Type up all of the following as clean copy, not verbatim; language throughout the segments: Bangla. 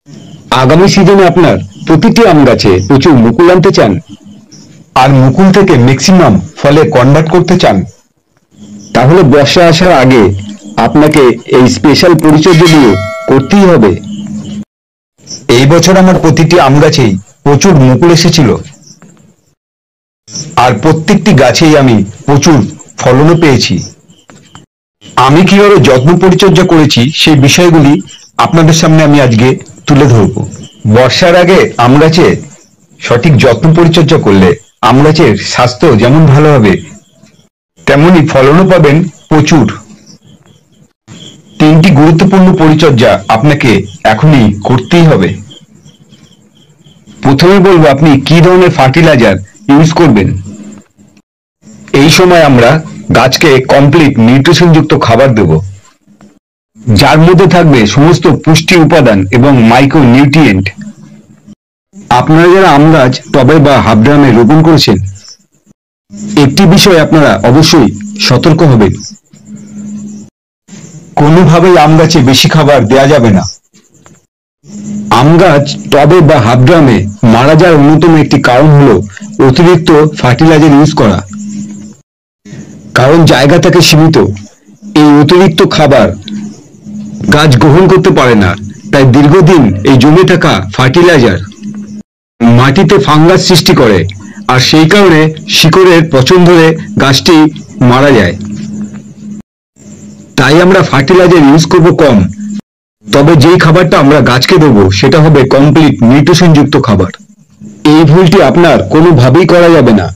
আগামী সিজনে আপনার প্রতিটি আম গাছে প্রচুর মুকুল আনতে চান আর মুকুল থেকে ম্যাক্সিমাম ফলে কনভার্ট করতে চান, তাহলে বর্ষা আসার আগে আপনাকে এই স্পেশাল পরিচর্যাগুলো করতেই হবে। এই বছর আমার প্রতিটি আম গাছেই প্রচুর মুকুল এসেছিল আর প্রত্যেকটি গাছেই আমি প্রচুর ফলনও পেয়েছি। আমি কিভাবে যত্ন পরিচর্যা করেছি সেই বিষয়গুলি আপনাদের সামনে আমি আজকে তুলে ধরব। বর্ষার আগে আম গাছে সঠিক যত্ন পরিচর্যা করলে আম গাছের স্বাস্থ্য যেমন ভালো হবে তেমনি ফলনও পাবেন প্রচুর। তিনটি গুরুত্বপূর্ণ পরিচর্যা আপনাকে এখনই করতেই হবে। প্রথমে বলবো আপনি কি ধরনের ফার্টিলাইজার ইউজ করবেন। এই সময় আমরা গাছকে কমপ্লিট নিউট্রিশন যুক্ত খাবার দেব, যার মধ্যে থাকবে সমস্ত পুষ্টি উপাদান এবং মাইক্রো নিউট্রিয়েন্ট। আপনারা যারা আম গাছ টবে বা হাফ ড্রামে রোপণ করেছেন, একটি বিষয় আপনারা অবশ্যই সতর্ক হবেন, কোনোভাবেই আম গাছে বেশি খাবার দেয়া যাবে না। আম গাছ টবে বা হাফ ড্রামে মারা যাওয়ার অন্যতম একটি কারণ হলো অতিরিক্ত ফার্টিলাইজার ইউজ করা। কারণ জায়গা থাকে সীমিত, এই অতিরিক্ত খাবার গাছ গ্রহণ করতে পারে না, তাই দীর্ঘদিন এই জমে থাকা ফার্টিলাইজার মাটিতে ফাঙ্গাস সৃষ্টি করে আর সেই কারণে শিকড়ের পচন ধরে গাছটি মারা যায়। তাই আমরা ফার্টিলাইজার ইউজ করব কম, তবে যেই খাবারটা আমরা গাছকে দেবো সেটা হবে কমপ্লিট নিউট্রিশন যুক্ত খাবার। এই ভুলটি আপনার কোনোভাবেই করা যাবে না।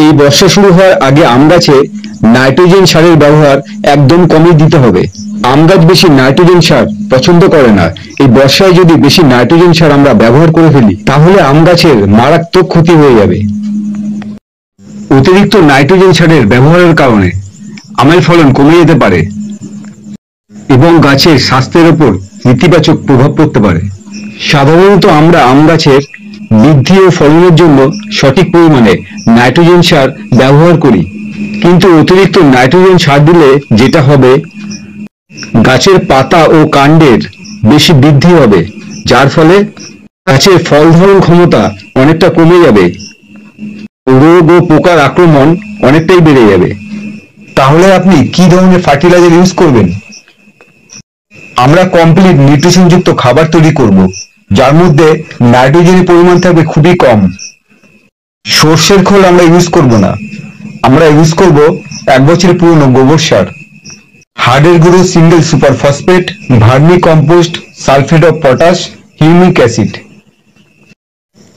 এই বর্ষা শুরু হওয়ার আগে আম গাছে নাইট্রোজেন সারের ব্যবহার একদম কমিয়ে দিতে হবে। আম গাছ বেশি নাইট্রোজেন সার পছন্দ করে না। এই বর্ষায় যদি বেশি নাইট্রোজেন সার আমরা ব্যবহার করে ফেলি তাহলে আম গাছের মারাত্মক ক্ষতি হয়ে যাবে। অতিরিক্ত নাইট্রোজেন সারের ব্যবহারের কারণে আমের ফলন কমে যেতে পারে এবং গাছের স্বাস্থ্যের উপর নেতিবাচক প্রভাব পড়তে পারে। সাধারণত আমরা আম গাছের বৃদ্ধি ও ফলনের জন্য সঠিক পরিমাণে নাইট্রোজেন সার ব্যবহার করি, কিন্তু অতিরিক্ত নাইট্রোজেন সার দিলে যেটা হবে, গাছের পাতা ও কাণ্ডের বেশি বৃদ্ধি হবে, যার ফলে গাছের ফল ধারণ ক্ষমতা অনেকটা কমে যাবে, রোগ ও পোকার আক্রমণ অনেকটাই বেড়ে যাবে। তাহলে আপনি কি ধরনের ফার্টিলাইজার ইউজ করবেন? আমরা কমপ্লিট নিউট্রিশন যুক্ত খাবার তৈরি করব, যার মধ্যে নাইট্রোজেনের পরিমাণ থাকবে খুবই কম। সর্ষের খোল আমরা ইউজ করব না, আমরা ইউজ করব 1 বছরের পুরনো গোবর সার, হাড়ের গুঁড়ো single super phosphate, vermi compost, sulphate of potash, humic acid,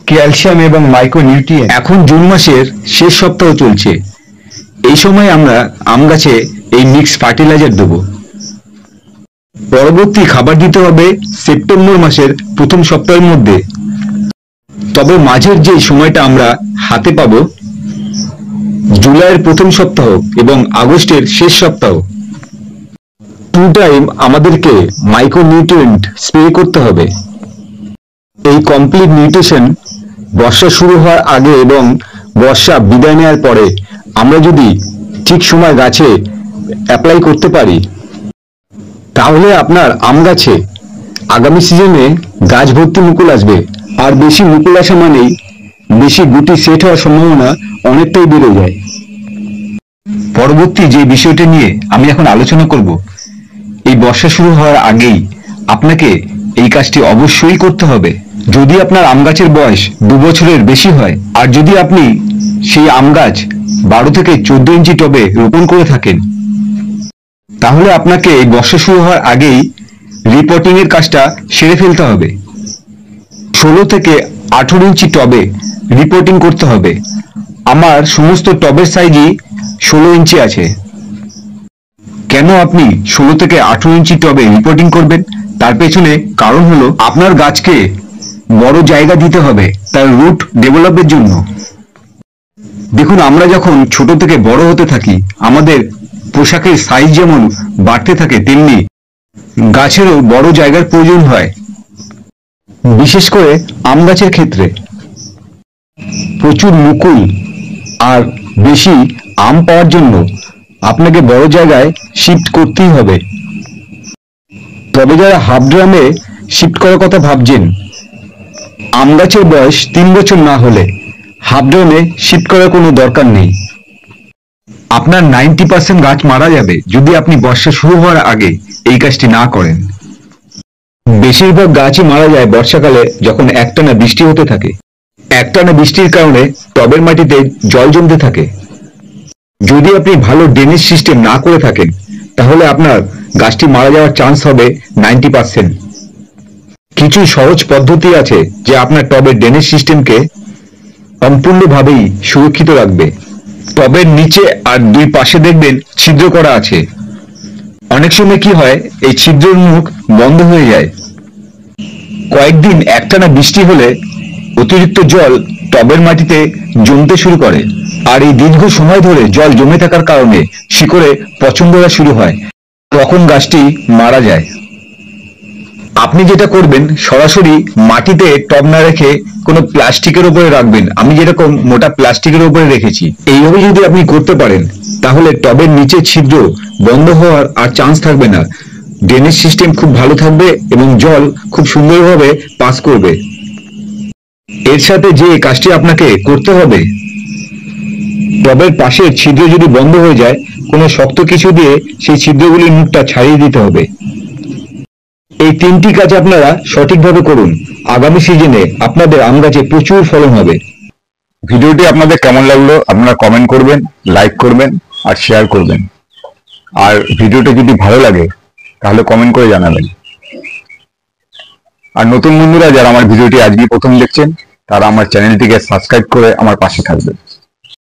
calcium এবং মাইক্রোনিউট্রিয়েন্ট। এখন জুন মাসের শেষ সপ্তাহ চলছে, এই সময় আমরা আম গাছে এই মিক্স ফার্টিলাইজার দেব। পরবর্তী খাবার দিতে হবে সেপ্টেম্বর মাসের প্রথম সপ্তাহের মধ্যে। তবে মাঝের যে সময়টা আমরা হাতে পাবো, জুলাইয়ের প্রথম সপ্তাহ এবং আগস্টের শেষ সপ্তাহ, 2 টাইম আমাদেরকে মাইক্রোনিউট্রিয়েন্ট স্প্রে করতে হবে। এই কমপ্লিট নিউট্রিশন বর্ষা শুরু হওয়ার আগে এবং বর্ষা বিদায় নেওয়ার পরে আমরা যদি ঠিক সময় গাছে অ্যাপ্লাই করতে পারি, তাহলে আপনার আম গাছে আগামী সিজনে গাছ ভর্তি মুকুল আসবে। আর বেশি মুকুল আসা মানেই বেশি গুটি সেট হওয়ার সম্ভাবনা অনেকটাই বেড়ে যায়। পরবর্তী যে বিষয়টি নিয়ে আমি এখন আলোচনা করব, এই বর্ষা শুরু হওয়ার আগেই আপনাকে এই কাজটি অবশ্যই করতে হবে। যদি আপনার আম গাছের বয়স 2 বছরের বেশি হয় আর যদি আপনি সেই আম গাছ 12 থেকে 14 ইঞ্চি টবে রোপণ করে থাকেন, তাহলে আপনাকে এই বর্ষা শুরু হওয়ার আগেই রিপোর্টিং এর কাজটা সেরে ফেলতে হবে। 16 থেকে 18 ইঞ্চি টবে রিপোর্টিং করতে হবে। আমার সমস্ত টবের সাইজই 16 ইঞ্চি আছে। কেন আপনি 16 থেকে 18 ইঞ্চি টবে রিপোর্টিং করবেন? তার পেছনে কারণ হলো আপনার গাছকে বড় জায়গা দিতে হবে তার রুট ডেভেলপের জন্য। দেখুন, আমরা যখন ছোট থেকে বড় হতে থাকি, আমাদের পোশাকের সাইজ যেমন বাড়তে থাকে, তেমনি গাছেরও বড় জায়গার প্রয়োজন হয়। বিশেষ করে আম গাছের ক্ষেত্রে প্রচুর মুকুল আর বেশি আম পাওয়ার জন্য আপনাকে বড় জায়গায় শিফট করতেই হবে। তবে যারা হাফ ড্রামে শিফট করার কথা ভাবছেন, আম গাছের বয়স 3 বছর না হলে হাফ ড্রামে শিফট করার কোনো দরকার নেই। আপনার 90% গাছ মারা যাবে যদি আপনি বর্ষা শুরু হওয়ার আগে এই কাজটি না করেন। বেশিরভাগ গাছই মারা যায় বর্ষাকালে যখন একটানা বৃষ্টি হতে থাকে। একটানা বৃষ্টির কারণে টবের মাটিতে জল জমতে থাকে। যদি আপনি ভালো ড্রেনেজ সিস্টেম না করে থাকেন তাহলে আপনার গাছটি মারা যাওয়ার চান্স হবে 90%। কিছু সহজ পদ্ধতি আছে যে আপনার টবের ড্রেনেজ সিস্টেমকে সম্পূর্ণভাবেই সুরক্ষিত রাখবে। টবের নিচে আর দুই পাশে দেখবেন ছিদ্র করা আছে। অনেক সময় কি হয়, এই ছিদ্রের মুখ বন্ধ হয়ে যায়। কয়েকদিন একটানা বৃষ্টি হলে অতিরিক্ত জল টবের মাটিতে জমতে শুরু করে, আর এই দীর্ঘ সময় ধরে জল জমে থাকার কারণে শিকড়ে পচন ধরা শুরু হয়, তখন গাছটি মারা যায়। আপনি যেটা করবেন, সরাসরি মাটিতে টব না রেখে কোনো প্লাস্টিকের উপরে রাখবেন। আমি যেরকম মোটা প্লাস্টিকের উপরে রেখেছি, এইভাবে যদি আপনি করতে পারেন তাহলে টবের নিচে ছিদ্র বন্ধ হওয়ার আর চান্স থাকবে না। ড্রেনেজ সিস্টেম খুব ভালো থাকবে এবং জল খুব সুন্দরভাবে পাস করবে। এর সাথে যে কাজটি আপনাকে করতে হবে, টবের পাশের ছিদ্র যদি বন্ধ হয়ে যায়, কোনো শক্ত কিছু দিয়ে সেই ছিদ্রগুলির মুখটা ছাড়িয়ে দিতে হবে। এই 3টি কাজ আপনারা সঠিকভাবে করুন, আগামী সিজনে আপনাদের আম গাছে প্রচুর ফলন হবে। ভিডিওটি আপনাদের কেমন লাগলো আপনারা কমেন্ট করবেন, লাইক করবেন আর শেয়ার করবেন। আর ভিডিওটি যদি ভালো লাগে তাহলে কমেন্ট করে জানাবেন। আর নতুন বন্ধুরা যারা আমার ভিডিওটি আজকে প্রথম দেখছেন তারা আমার চ্যানেলটিকে সাবস্ক্রাইব করে আমার পাশে থাকবেন।